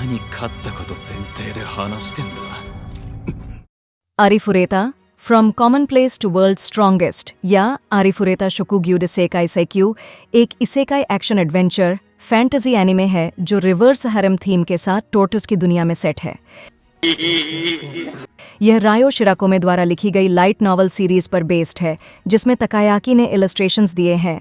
何勝ったこと前提で話してんだ。 Arifureta, From Commonplace to World's Strongest या Arifureta Shokugyu Isekai Seikyu एक isekai action adventure fantasy anime है जो reverse हरम theme के साथ टोर्टस की दुनिया में सेट है। यह रायो शिराकोमे द्वारा लिखी गई लाइट नॉवल सीरीज पर बेस्ड है जिसमें तकायाकी ने इलस्ट्रेशंस दिए हैं।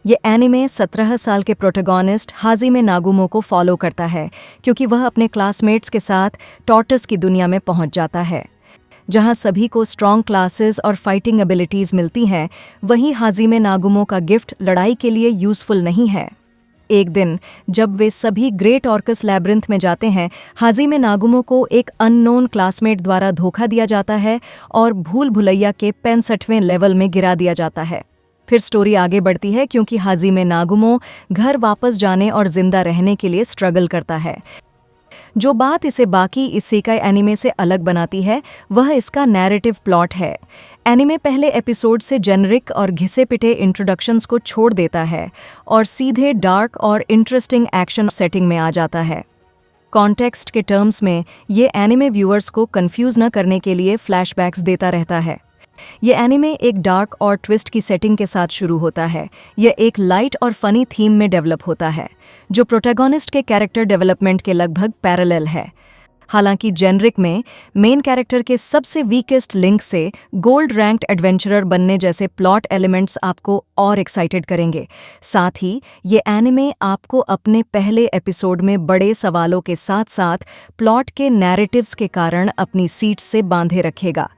ये एनिमे 17 साल के प्रोटोगोनिस्ट हाजिमे नागुमो को फॉलो करता है क्योंकि वह अपने क्लासमेट्स के साथ टोर्टस की दुनिया में पहुंच जाता है जहां सभी को स्ट्रॉन्ग क्लासेस और फाइटिंग एबिलिटीज मिलती हैं। वहीं हाजिमे नागुमो का गिफ्ट लड़ाई के लिए यूजफुल नहीं है। एक दिन जब वे सभी ग्रेट ऑर्कस लैब्रिंथ में जाते हैं, हाजिमे नागुमो को एक अननोन क्लासमेट द्वारा धोखा दिया जाता है और भूल भुलैया के 65वें लेवल में गिरा दिया जाता है। फिर स्टोरी आगे बढ़ती है क्योंकि हाजिमे नागुमो घर वापस जाने और जिंदा रहने के लिए स्ट्रगल करता है। जो बात इसे बाकी इसेकाई एनिमे से अलग बनाती है वह इसका नैरेटिव प्लॉट है। एनिमे पहले एपिसोड से जेनरिक और घिसे पिटे इंट्रोडक्शंस को छोड़ देता है और सीधे डार्क और इंटरेस्टिंग एक्शन सेटिंग में आ जाता है। कॉन्टेक्स्ट के टर्म्स में ये एनिमे व्यूअर्स को कंफ्यूज न करने के लिए फ्लैशबैक्स देता रहता है। ये एनिमे एक डार्क और ट्विस्ट की सेटिंग के साथ शुरू होता है। यह एक लाइट और फनी थीम में डेवलप होता है जो प्रोटैगोनिस्ट के कैरेक्टर डेवलपमेंट के लगभग पैरेलल है। हालांकि जेनरिक में मेन कैरेक्टर के सबसे वीकेस्ट लिंक से गोल्ड रैंक्ड एडवेंचरर बनने जैसे प्लॉट एलिमेंट्स आपको और एक्साइटेड करेंगे। साथ ही ये एनिमे आपको अपने पहले एपिसोड में बड़े सवालों के साथ साथ प्लॉट के नैरेटिव्स के कारण अपनी सीट से बांधे रखेगा,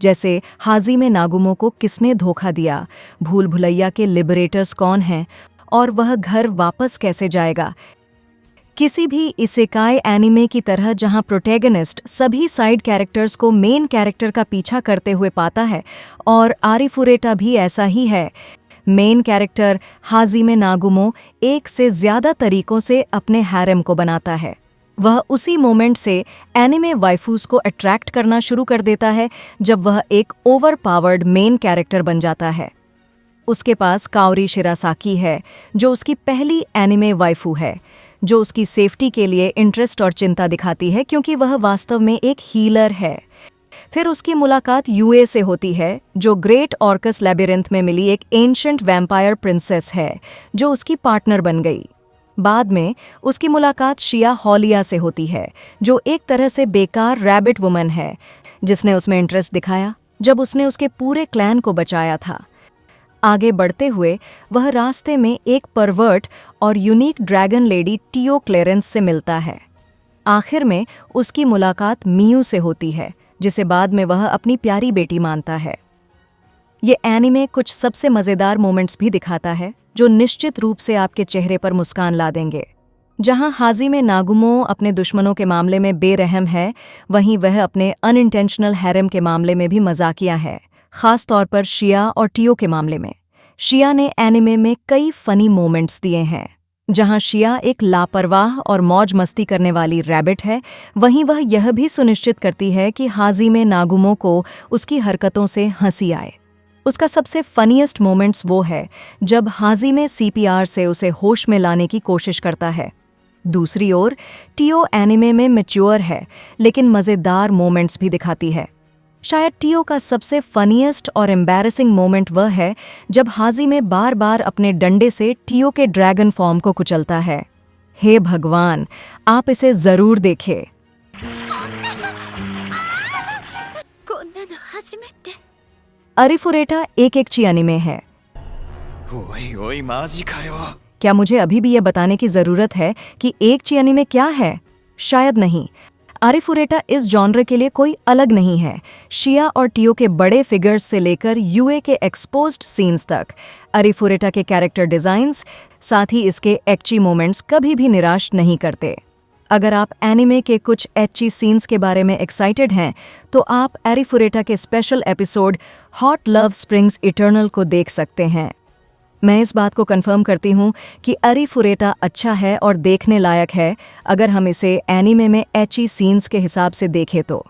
जैसे हाजिमे नागुमो को किसने धोखा दिया, भूल भुलैया के लिबरेटर्स कौन हैं और वह घर वापस कैसे जाएगा। किसी भी इसेकाई एनिमे की तरह जहां प्रोटैगनिस्ट सभी साइड कैरेक्टर्स को मेन कैरेक्टर का पीछा करते हुए पाता है और आरिफुरेटा भी ऐसा ही है। मेन कैरेक्टर हाजिमे नागुमो एक से ज्यादा तरीकों से अपने हैरम को बनाता है। वह उसी मोमेंट से एनिमे वाइफूस को अट्रैक्ट करना शुरू कर देता है जब वह एक ओवरपावर्ड मेन कैरेक्टर बन जाता है। उसके पास काओरी शिरासाकी है जो उसकी पहली एनिमे वाइफू है, जो उसकी सेफ्टी के लिए इंटरेस्ट और चिंता दिखाती है क्योंकि वह वास्तव में एक हीलर है। फिर उसकी मुलाकात यूए से होती है जो ग्रेट ऑर्कस लैबिरिंथ में मिली एक एंशंट वैम्पायर प्रिंसेस है जो उसकी पार्टनर बन गई। बाद में उसकी मुलाकात शिया हॉलिया से होती है जो एक तरह से बेकार रैबिट वुमन है जिसने उसमें इंटरेस्ट दिखाया जब उसने उसके पूरे क्लैन को बचाया था। आगे बढ़ते हुए वह रास्ते में एक परवर्ट और यूनिक ड्रैगन लेडी टियो क्लेरेंस से मिलता है। आखिर में उसकी मुलाकात मियू से होती है जिसे बाद में वह अपनी प्यारी बेटी मानता है। ये एनिमे कुछ सबसे मज़ेदार मोमेंट्स भी दिखाता है जो निश्चित रूप से आपके चेहरे पर मुस्कान ला देंगे। जहां हाजिमे नागुमो अपने दुश्मनों के मामले में बेरहम है, वहीं वह अपने अनइंटेंशनल हैरम के मामले में भी मजाकिया है, खास तौर पर शिया और टियो के मामले में। शिया ने एनिमे में कई फनी मोमेंट्स दिए हैं। जहां शिया एक लापरवाह और मौज मस्ती करने वाली रैबिट है, वहीं वह यह भी सुनिश्चित करती है कि हाजिमे नागुमो को उसकी हरकतों से हंसी आए। उसका सबसे फनीएस्ट मोमेंट्स वो है जब हाजिमे सीपीआर से उसे होश में लाने की कोशिश करता है। दूसरी ओर टियो एनिमे में मैच्योर है लेकिन मज़ेदार मोमेंट्स भी दिखाती है। शायद टियो का सबसे फनीएस्ट और एम्बैरेसिंग मोमेंट वह है जब हाजिमे बार बार अपने डंडे से टियो के ड्रैगन फॉर्म को कुचलता है। हे भगवान, आप इसे जरूर देखें। अरिफुरेटा एक ची एनिमे है। おいおいマジかよ。 क्या मुझे अभी भी यह बताने की जरूरत है कि एक ची एनिमे क्या है? शायद नहीं। आरिफुरेटा इस जॉनर के लिए कोई अलग नहीं है। शिया और टियो के बड़े फिगर्स से लेकर यूए के एक्सपोज्ड सीन्स तक, आरिफुरेटा के कैरेक्टर डिजाइन्स, साथ ही इसके एक्ची मोमेंट्स कभी भी निराश नहीं करते। अगर आप एनिमे के कुछ एची सीन्स के बारे में एक्साइटेड हैं तो आप आरिफुरेटा के special episode hot love springs eternal को देख सकते हैं। मैं इस बात को कंफर्म करती हूँ कि अरिफुरेटा अच्छा है और देखने लायक है अगर हम इसे एनिमे में एची सीन्स के हिसाब से देखें तो।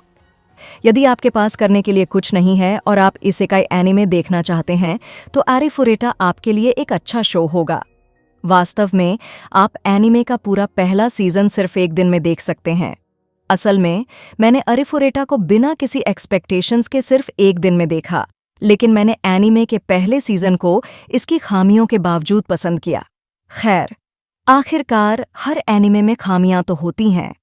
यदि आपके पास करने के लिए कुछ नहीं है और आप इसेकाई एनिमे देखना चाहते हैं तो अरिफुरेटा आपके लिए एक अच्छा शो होगा। वास्तव में आप एनिमे का पूरा पहला सीजन सिर्फ एक दिन में देख सकते हैं। असल में मैंने अरिफुरेटा को बिना किसी एक्सपेक्टेशंस के सिर्फ एक दिन में देखा, लेकिन मैंने एनिमे के पहले सीजन को इसकी खामियों के बावजूद पसंद किया। खैर, आखिरकार हर एनिमे में खामियां तो होती हैं,